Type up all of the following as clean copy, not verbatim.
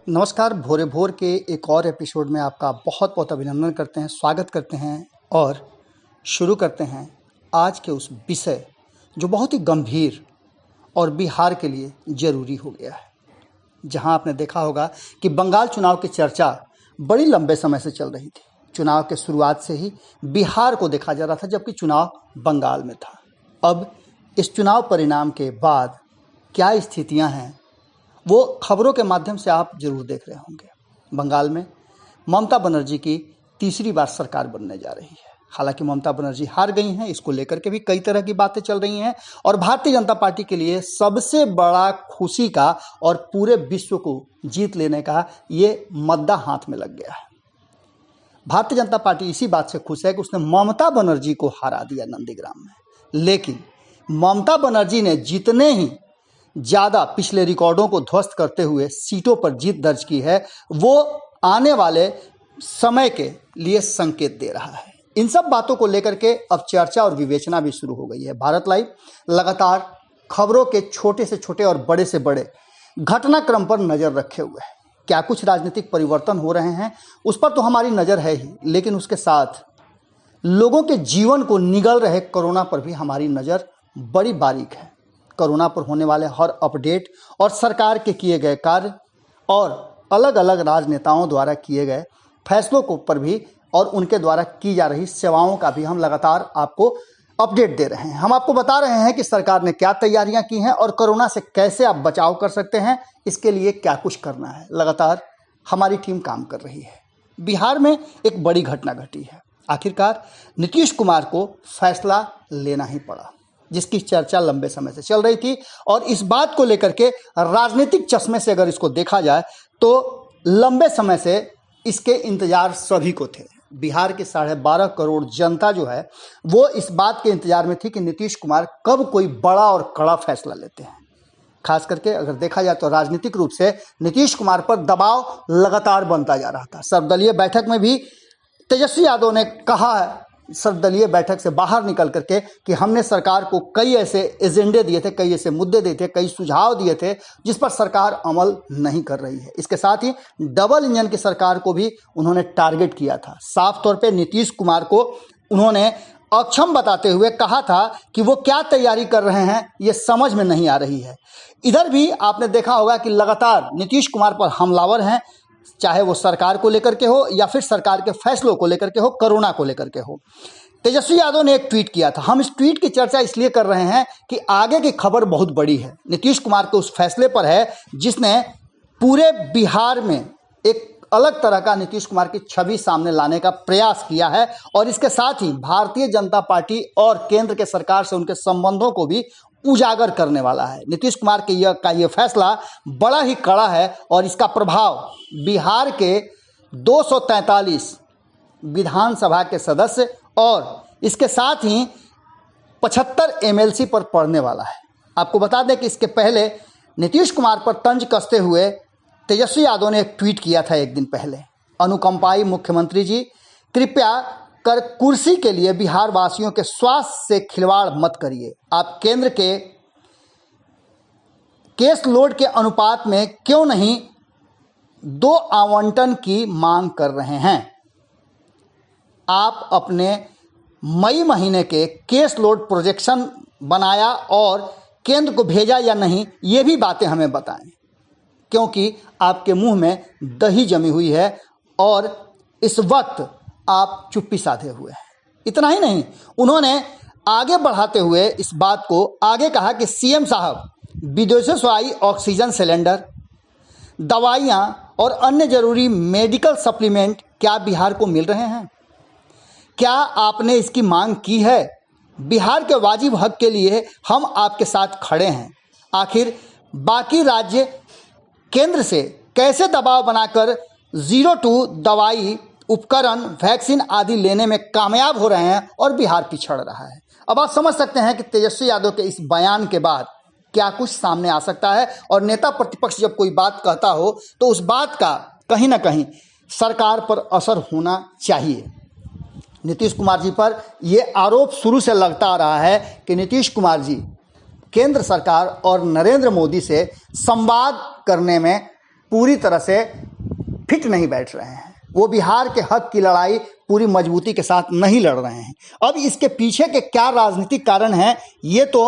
नमस्कार। भोरे भोर के एक और एपिसोड में आपका बहुत बहुत अभिनंदन करते हैं, स्वागत करते हैं और शुरू करते हैं आज के उस विषय जो बहुत ही गंभीर और बिहार के लिए ज़रूरी हो गया है। जहां आपने देखा होगा कि बंगाल चुनाव की चर्चा बड़ी लंबे समय से चल रही थी। चुनाव के शुरुआत से ही बिहार को देखा जा रहा था, जबकि चुनाव बंगाल में था। अब इस चुनाव परिणाम के बाद क्या स्थितियां हैं वो खबरों के माध्यम से आप जरूर देख रहे होंगे। बंगाल में ममता बनर्जी की तीसरी बार सरकार बनने जा रही है। हालांकि ममता बनर्जी हार गई हैं, इसको लेकर के भी कई तरह की बातें चल रही हैं और भारतीय जनता पार्टी के लिए सबसे बड़ा खुशी का और पूरे विश्व को जीत लेने का ये मद्दा हाथ में लग गया है। भारतीय जनता पार्टी इसी बात से खुश है कि उसने ममता बनर्जी को हरा दिया नंदीग्राम में। लेकिन ममता बनर्जी ने जितने ही ज़्यादा पिछले रिकॉर्डों को ध्वस्त करते हुए सीटों पर जीत दर्ज की है, वो आने वाले समय के लिए संकेत दे रहा है। इन सब बातों को लेकर के अब चर्चा और विवेचना भी शुरू हो गई है। भारत लाइव लगातार खबरों के छोटे से छोटे और बड़े से बड़े घटनाक्रम पर नज़र रखे हुए है। क्या कुछ राजनीतिक परिवर्तन हो रहे हैं उस पर तो हमारी नज़र है ही, लेकिन उसके साथ लोगों के जीवन को निगल रहे कोरोना पर भी हमारी नज़र बड़ी बारीक है। कोरोना पर होने वाले हर अपडेट और सरकार के किए गए कार्य और अलग अलग राजनेताओं द्वारा किए गए फैसलों को पर भी और उनके द्वारा की जा रही सेवाओं का भी हम लगातार आपको अपडेट दे रहे हैं। हम आपको बता रहे हैं कि सरकार ने क्या तैयारियां की हैं और कोरोना से कैसे आप बचाव कर सकते हैं, इसके लिए क्या कुछ करना है। लगातार हमारी टीम काम कर रही है। बिहार में एक बड़ी घटना घटी है। आखिरकार नीतीश कुमार को फैसला लेना ही पड़ा, जिसकी चर्चा लंबे समय से चल रही थी। और इस बात को लेकर के राजनीतिक चश्मे से अगर इसको देखा जाए तो लंबे समय से इसके इंतजार सभी को थे। बिहार के 12.5 करोड़ जनता जो है वो इस बात के इंतजार में थी कि नीतीश कुमार कब कोई बड़ा और कड़ा फैसला लेते हैं। खास करके अगर देखा जाए तो राजनीतिक रूप से नीतीश कुमार पर दबाव लगातार बनता जा रहा था। सर्वदलीय बैठक में भी तेजस्वी यादव ने कहा है, सर्वदलीय बैठक से बाहर निकल करके, कि हमने सरकार को कई ऐसे एजेंडे दिए थे, कई ऐसे मुद्दे दिए थे, कई सुझाव दिए थे जिस पर सरकार अमल नहीं कर रही है। इसके साथ ही डबल इंजन की सरकार को भी उन्होंने टारगेट किया था। साफ तौर पे नीतीश कुमार को उन्होंने अक्षम बताते हुए कहा था कि वो क्या तैयारी कर रहे हैं ये समझ में नहीं आ रही है। इधर भी आपने देखा होगा कि लगातार नीतीश कुमार पर हमलावर हैं, चाहे वो सरकार को लेकर के हो या फिर सरकार के फैसलों को लेकर के हो, कोरोना को लेकर के हो। तेजस्वी यादव ने एक ट्वीट किया था। हम इस ट्वीट की चर्चा इसलिए कर रहे हैं कि आगे की खबर बहुत बड़ी है। नीतीश कुमार के उस फैसले पर है जिसने पूरे बिहार में एक अलग तरह का नीतीश कुमार की छवि सामने लाने का प्रयास किया है और इसके साथ ही भारतीय जनता पार्टी और केंद्र के सरकार से उनके संबंधों को भी उजागर करने वाला है। नीतीश कुमार के ये फैसला बड़ा ही कड़ा है और इसका प्रभाव बिहार के 243 विधानसभा के सदस्य और इसके साथ ही 75 एमएलसी पर पड़ने वाला है। आपको बता दें कि इसके पहले नीतीश कुमार पर तंज कसते हुए तेजस्वी यादव ने एक ट्वीट किया था एक दिन पहले, अनुकंपाई मुख्यमंत्री जी, कृपया कर कुर्सी के लिए बिहार वासियों के स्वास्थ्य से खिलवाड़ मत करिए। आप केंद्र के केस लोड के अनुपात में क्यों नहीं 2 आवंटन की मांग कर रहे हैं। आप अपने मई महीने के केस लोड प्रोजेक्शन बनाया और केंद्र को भेजा या नहीं, ये भी बातें हमें बताएं, क्योंकि आपके मुंह में दही जमी हुई है और इस वक्त आप चुप्पी साधे हुए हैं। इतना ही नहीं, उन्होंने आगे बढ़ाते हुए इस बात को आगे कहा कि सीएम साहब, विदेशों से आई ऑक्सीजन सिलेंडर, दवाइयाँ और अन्य जरूरी मेडिकल सप्लीमेंट क्या बिहार को मिल रहे हैं? क्या आपने इसकी मांग की है? बिहार के वाजिब हक के लिए हम आपके साथ खड़े हैं। आखिर बाकी राज्य केंद्र से कैसे दबाव बनाकर 02 दवाई, उपकरण, वैक्सीन आदि लेने में कामयाब हो रहे हैं और बिहार पिछड़ रहा है। अब आप समझ सकते हैं कि तेजस्वी यादव के इस बयान के बाद क्या कुछ सामने आ सकता है। और नेता प्रतिपक्ष जब कोई बात कहता हो तो उस बात का कहीं ना कहीं सरकार पर असर होना चाहिए। नीतीश कुमार जी पर यह आरोप शुरू से लगता आ रहा है कि नीतीश कुमार जी केंद्र सरकार और नरेंद्र मोदी से संवाद करने में पूरी तरह से फिट नहीं बैठ रहे हैं। वो बिहार के हक की लड़ाई पूरी मजबूती के साथ नहीं लड़ रहे हैं। अब इसके पीछे के क्या राजनीतिक कारण हैं ये तो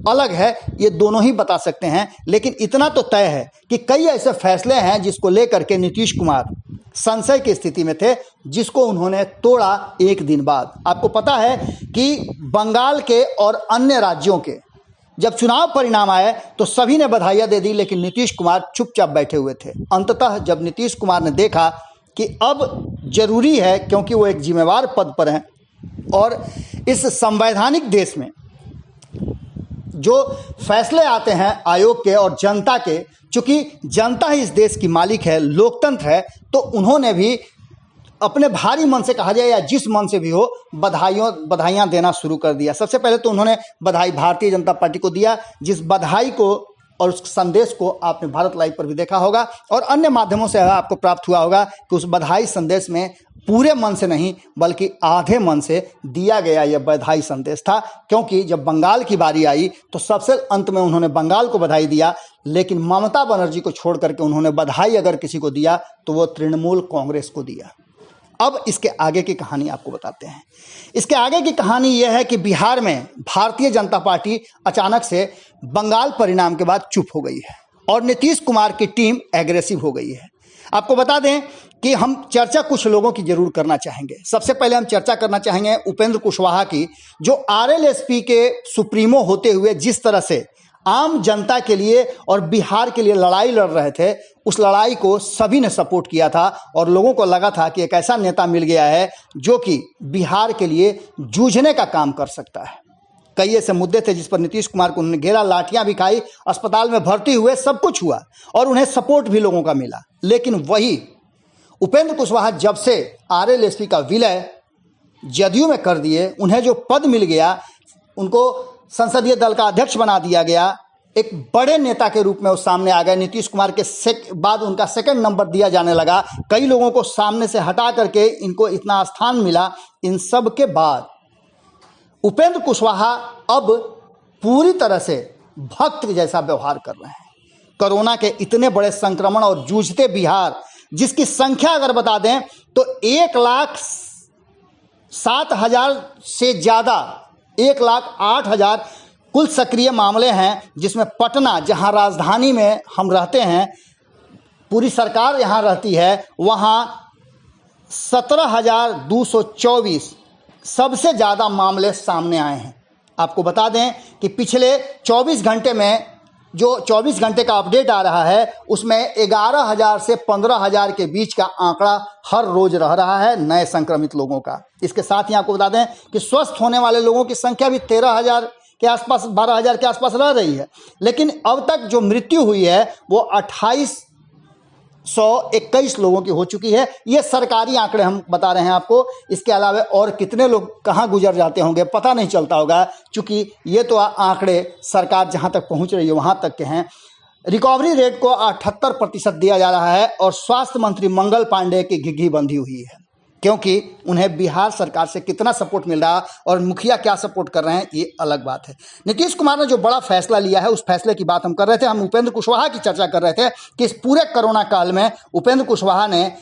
अलग है, ये दोनों ही बता सकते हैं। लेकिन इतना तो तय है कि कई ऐसे फैसले हैं जिसको लेकर के नीतीश कुमार संशय की स्थिति में थे, जिसको उन्होंने तोड़ा एक दिन बाद। आपको पता है कि बंगाल के और अन्य राज्यों के जब चुनाव परिणाम आए तो सभी ने बधाइयाँ दे दी, लेकिन नीतीश कुमार चुपचाप बैठे हुए थे। अंततः जब नीतीश कुमार ने देखा कि अब जरूरी है, क्योंकि वो एक जिम्मेवार पद पर हैं और इस संवैधानिक देश में जो फैसले आते हैं आयोग के और जनता के, चूंकि जनता ही इस देश की मालिक है, लोकतंत्र है, तो उन्होंने भी अपने भारी मन से कहा जाए या जिस मन से भी हो बधाइयाँ देना शुरू कर दिया। सबसे पहले तो उन्होंने बधाई भारतीय जनता पार्टी को दिया, जिस बधाई को और उस संदेश को आपने भारत लाइव पर भी देखा होगा और अन्य माध्यमों से आपको प्राप्त हुआ होगा कि उस बधाई संदेश में पूरे मन से नहीं बल्कि आधे मन से दिया गया यह बधाई संदेश था। क्योंकि जब बंगाल की बारी आई तो सबसे अंत में उन्होंने बंगाल को बधाई दिया, लेकिन ममता बनर्जी को छोड़ करके उन्होंने बधाई अगर किसी को दिया तो वो तृणमूल कांग्रेस को दिया। अब इसके आगे की कहानी आपको बताते हैं। इसके आगे की कहानी यह है कि बिहार में भारतीय जनता पार्टी अचानक से बंगाल परिणाम के बाद चुप हो गई है और नीतीश कुमार की टीम एग्रेसिव हो गई है। आपको बता दें कि हम चर्चा कुछ लोगों की जरूर करना चाहेंगे। सबसे पहले हम चर्चा करना चाहेंगे उपेंद्र कुशवाहा की, जो आरएलएसपी के सुप्रीमो होते हुए जिस तरह से आम जनता के लिए और बिहार के लिए लड़ाई लड़ रहे थे, उस लड़ाई को सभी ने सपोर्ट किया था और लोगों को लगा था कि एक ऐसा नेता मिल गया है जो कि बिहार के लिए जूझने का काम कर सकता है। कई ऐसे मुद्दे थे जिस पर नीतीश कुमार को उन्होंने घेरा, लाठियां भी खाई, अस्पताल में भर्ती हुए, सब कुछ हुआ और उन्हें सपोर्ट भी लोगों का मिला। लेकिन वही उपेंद्र कुशवाहा जब से आरएलएसपी का विलय जदयू में कर दिए, उन्हें जो पद मिल गया, उनको संसदीय दल का अध्यक्ष बना दिया गया, एक बड़े नेता के रूप में वो सामने आ गए। नीतीश कुमार के बाद उनका सेकंड नंबर दिया जाने लगा, कई लोगों को सामने से हटा करके इनको इतना स्थान मिला। इन सब के बाद उपेंद्र कुशवाहा अब पूरी तरह से भक्त जैसा व्यवहार कर रहे हैं। कोरोना के इतने बड़े संक्रमण और जूझते बिहार, जिसकी संख्या अगर बता दें तो 1,07,000 से ज़्यादा, 1,08,000 कुल सक्रिय मामले हैं, जिसमें पटना, जहां राजधानी में हम रहते हैं, पूरी सरकार यहां रहती है, वहां 17,224 सबसे ज़्यादा मामले सामने आए हैं। आपको बता दें कि पिछले 24 घंटे में जो 24 घंटे का अपडेट आ रहा है, उसमें 11,000 से 15,000 के बीच का आंकड़ा हर रोज रह रहा है नए संक्रमित लोगों का। इसके साथ ही आपको बता दें कि स्वस्थ होने वाले लोगों की संख्या भी 13,000 के आसपास, 12,000 के आसपास रह रही है। लेकिन अब तक जो मृत्यु हुई है वो 2,821 लोगों की हो चुकी है। ये सरकारी आंकड़े हम बता रहे हैं आपको। इसके अलावा और कितने लोग कहां गुजर जाते होंगे पता नहीं चलता होगा, क्योंकि ये तो आंकड़े सरकार जहां तक पहुंच रही है वहां तक के हैं। रिकवरी रेट को 78% दिया जा रहा है और स्वास्थ्य मंत्री मंगल पांडे की घिघी बंधी हुई है, क्योंकि उन्हें बिहार सरकार से कितना सपोर्ट मिल रहा और मुखिया क्या सपोर्ट कर रहे हैं ये अलग बात है। नीतीश कुमार ने जो बड़ा फैसला लिया है उस फैसले की बात हम कर रहे थे। हम उपेंद्र कुशवाहा की चर्चा कर रहे थे कि इस पूरे कोरोना काल में उपेंद्र कुशवाहा ने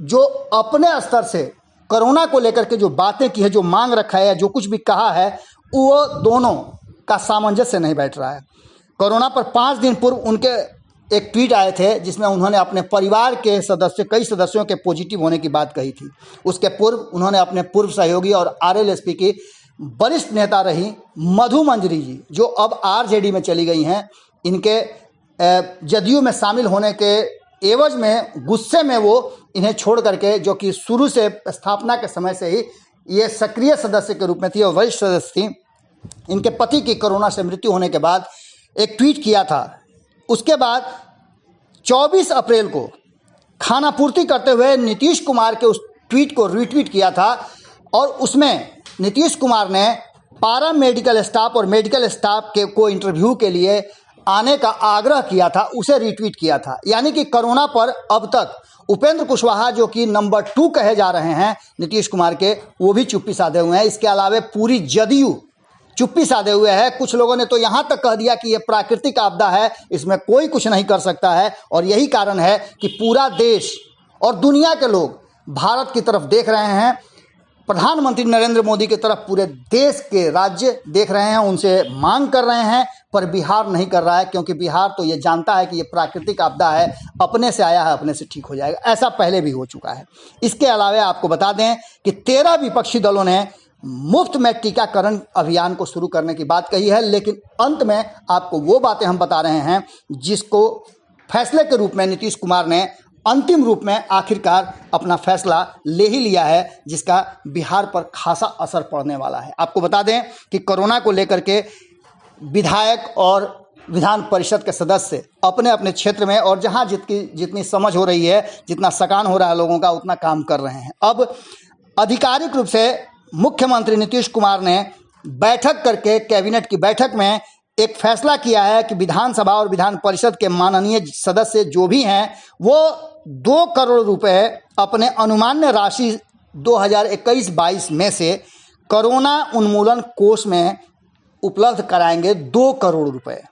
जो अपने स्तर से कोरोना को लेकर के जो बातें की है, जो मांग रखा है, जो कुछ भी कहा है, वो दोनों का सामंजस्य नहीं बैठ रहा है। कोरोना पर 5 दिन पूर्व उनके एक ट्वीट आए थे जिसमें उन्होंने अपने परिवार के कई सदस्यों के पॉजिटिव होने की बात कही थी। उसके पूर्व उन्होंने अपने पूर्व सहयोगी और आरएलएसपी की वरिष्ठ नेता रही मधु मंजरी जी, जो अब आरजेडी में चली गई हैं, इनके जदयू में शामिल होने के एवज में, गुस्से में वो इन्हें छोड़ करके, जो कि शुरू से स्थापना के समय से ही ये सक्रिय सदस्य के रूप में थी और वरिष्ठ सदस्य थी, इनके पति की कोरोना से मृत्यु होने के बाद एक ट्वीट किया था। उसके बाद 24 अप्रैल को खानापूर्ति करते हुए नीतीश कुमार के उस ट्वीट को रीट्वीट किया था और उसमें नीतीश कुमार ने पारा मेडिकल स्टाफ और मेडिकल स्टाफ को इंटरव्यू के लिए आने का आग्रह किया था, उसे रीट्वीट किया था। यानी कि कोरोना पर अब तक उपेंद्र कुशवाहा, जो कि नंबर 2 कहे जा रहे हैं नीतीश कुमार के, वो भी चुप्पी साधे हुए हैं। इसके अलावा पूरी जदयू चुप्पी साधे हुए है। कुछ लोगों ने तो यहां तक कह दिया कि यह प्राकृतिक आपदा है, इसमें कोई कुछ नहीं कर सकता है। और यही कारण है कि पूरा देश और दुनिया के लोग भारत की तरफ देख रहे हैं, प्रधानमंत्री नरेंद्र मोदी की तरफ पूरे देश के राज्य देख रहे हैं, उनसे मांग कर रहे हैं। पर बिहार नहीं कर रहा है, क्योंकि बिहार तो ये जानता है कि ये प्राकृतिक आपदा है, अपने से आया है, अपने से ठीक हो जाएगा। ऐसा पहले भी हो चुका है। इसके अलावा आपको बता दें कि 13 विपक्षी दलों ने मुफ्त में टीकाकरण अभियान को शुरू करने की बात कही है, लेकिन अंत में आपको वो बातें हम बता रहे हैं जिसको फैसले के रूप में नीतीश कुमार ने अंतिम रूप में आखिरकार अपना फैसला ले ही लिया है, जिसका बिहार पर खासा असर पड़ने वाला है। आपको बता दें कि कोरोना को लेकर के विधायक और विधान परिषद के सदस्य अपने अपने क्षेत्र में और जहां जितनी समझ हो रही है, जितना सकान हो रहा है लोगों का, उतना काम कर रहे हैं। अब आधिकारिक रूप से मुख्यमंत्री नीतीश कुमार ने बैठक करके, कैबिनेट की बैठक में एक फैसला किया है कि विधानसभा और विधान परिषद के माननीय सदस्य जो भी हैं वो 2 करोड़ रुपए अपने अनुमान्य राशि 2021-22 में से कोरोना उन्मूलन कोष में उपलब्ध कराएंगे। 2 करोड़ रुपए,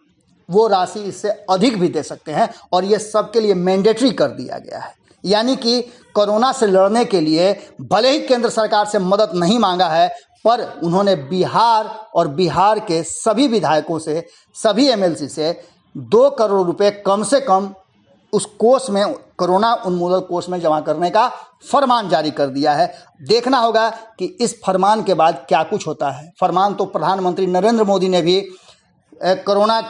वो राशि इससे अधिक भी दे सकते हैं और ये सबके लिए मैंडेटरी कर दिया गया है। यानी कि कोरोना से लड़ने के लिए भले ही केंद्र सरकार से मदद नहीं मांगा है, पर उन्होंने बिहार और बिहार के सभी विधायकों से, सभी एमएलसी से 2 करोड़ रुपए कम से कम उस कोष में, कोरोना उन्मूलन कोष में जमा करने का फरमान जारी कर दिया है। देखना होगा कि इस फरमान के बाद क्या कुछ होता है। फरमान तो प्रधानमंत्री नरेंद्र मोदी ने भी कोरोना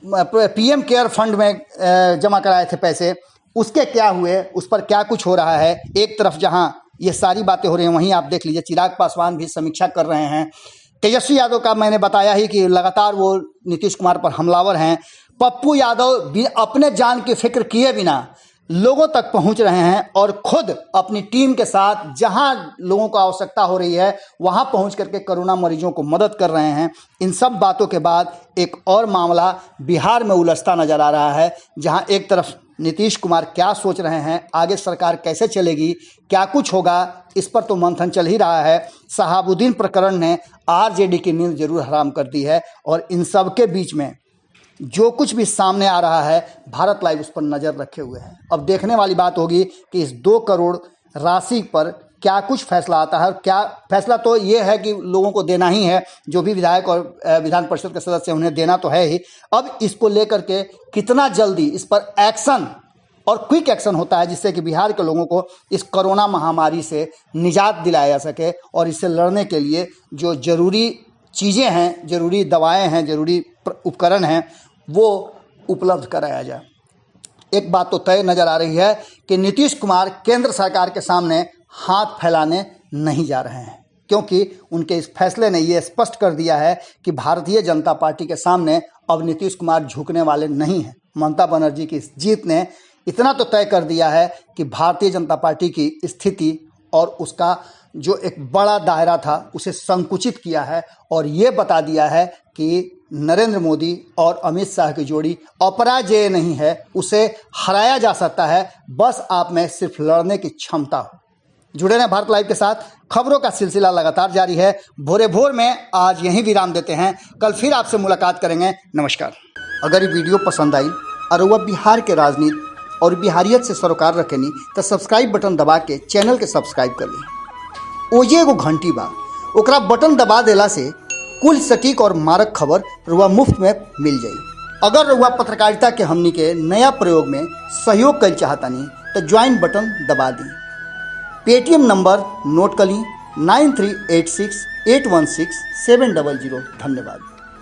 पीएम केयर फंड में जमा कराए थे पैसे, उसके क्या हुए, उस पर क्या कुछ हो रहा है। एक तरफ जहां ये सारी बातें हो रही हैं, वहीं आप देख लीजिए चिराग पासवान भी समीक्षा कर रहे हैं। तेजस्वी यादव का मैंने बताया ही कि लगातार वो नीतीश कुमार पर हमलावर हैं। पप्पू यादव भी अपने जान की फिक्र किए बिना लोगों तक पहुंच रहे हैं और खुद अपनी टीम के साथ जहां लोगों को आवश्यकता हो रही है वहां पहुंच करके कोरोना मरीजों को मदद कर रहे हैं। इन सब बातों के बाद एक और मामला बिहार में उलझता नजर आ रहा है, जहां एक तरफ नीतीश कुमार क्या सोच रहे हैं, आगे सरकार कैसे चलेगी, क्या कुछ होगा, इस पर तो मंथन चल ही रहा है। शहाबुद्दीन प्रकरण ने आरजेडी की नींद जरूर हराम कर दी है और इन सब के बीच में जो कुछ भी सामने आ रहा है, भारत लाइव उस पर नज़र रखे हुए है। अब देखने वाली बात होगी कि इस 2 करोड़ राशि पर क्या कुछ फैसला आता है। और क्या फैसला तो ये है कि लोगों को देना ही है, जो भी विधायक और विधान परिषद के सदस्य उन्हें देना तो है ही। अब इसको लेकर के कितना जल्दी इस पर एक्शन और क्विक एक्शन होता है, जिससे कि बिहार के लोगों को इस कोरोना महामारी से निजात दिलाया जा सके और इससे लड़ने के लिए जो जरूरी चीज़ें हैं, जरूरी दवाएं हैं, जरूरी उपकरण हैं, वो उपलब्ध कराया जाए। एक बात तो तय नज़र आ रही है कि नीतीश कुमार केंद्र सरकार के सामने हाथ फैलाने नहीं जा रहे हैं, क्योंकि उनके इस फैसले ने ये स्पष्ट कर दिया है कि भारतीय जनता पार्टी के सामने अब नीतीश कुमार झुकने वाले नहीं हैं। ममता बनर्जी की इस जीत ने इतना तो तय कर दिया है कि भारतीय जनता पार्टी की स्थिति और उसका जो एक बड़ा दायरा था उसे संकुचित किया है और ये बता दिया है कि नरेंद्र मोदी और अमित शाह की जोड़ी अपराजेय नहीं है, उसे हराया जा सकता है, बस आप में सिर्फ लड़ने की क्षमता हो। जुड़े रहें भारत लाइव के साथ, खबरों का सिलसिला लगातार जारी है। भोरे भोर में आज यहीं विराम देते हैं, कल फिर आपसे मुलाकात करेंगे। नमस्कार। अगर ये वीडियो पसंद आई और वह बिहार के राजनीति और बिहारियत से सरोकार रखेनी तो सब्सक्राइब बटन दबा के चैनल के सब्सक्राइब कर ली। ओजे एगो घंटी बा, ओकरा बटन दबा देला से कुल सटीक और मारक खबर रुआ मुफ्त में मिल जाई। अगर रुआ पत्रकारिता के हमनी के नया प्रयोग में सहयोग कर चाहतानी तो ज्वाइन बटन दबा दी। पेटीएम नंबर नोट कर ली 9386816700। धन्यवाद।